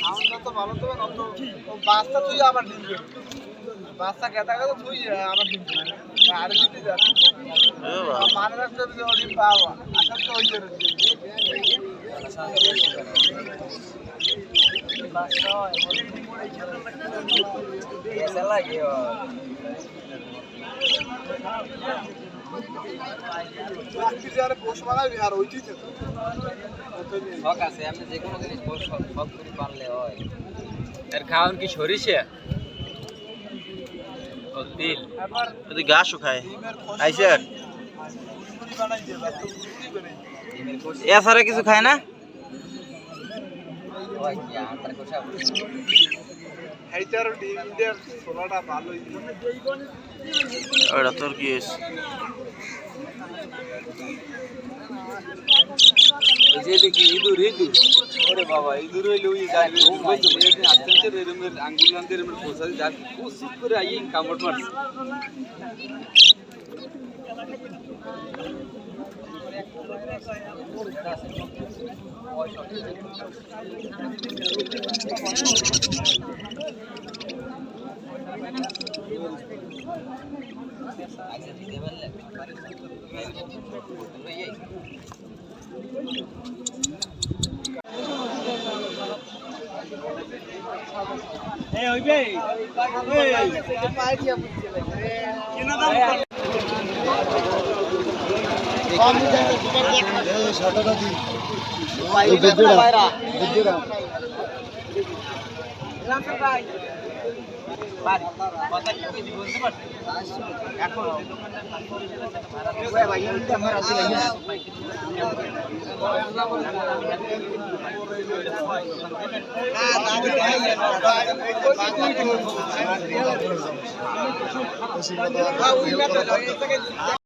আমরা তো ভালো তো না তো বাচ্চা তুই আবার দিবি বাচ্চা কেটা গেল তুই আবার দিবি আর দিতে যাচ্ছে মানে রাখতে হবে ওই পাওয়া আশা তো ওই করে বাচ্চা এসে লাগে আর পোষ মানাবি আর ওইটি শখ আছে আমি যে কোনো জিনিস শখ করে পারলে হয় আর খাওয়ান কি সরিষে ও তিল যদি ঘাসও খায় আইসার এছাড়া কিছু খায় না ওটা তোর কি দেখি ইঁদুর ইঁদুর ওরে বাবা ইঁদুর হইলে ওই আঙ্গুল আনতে পোষা যা খুব করে আই কামড় মারছে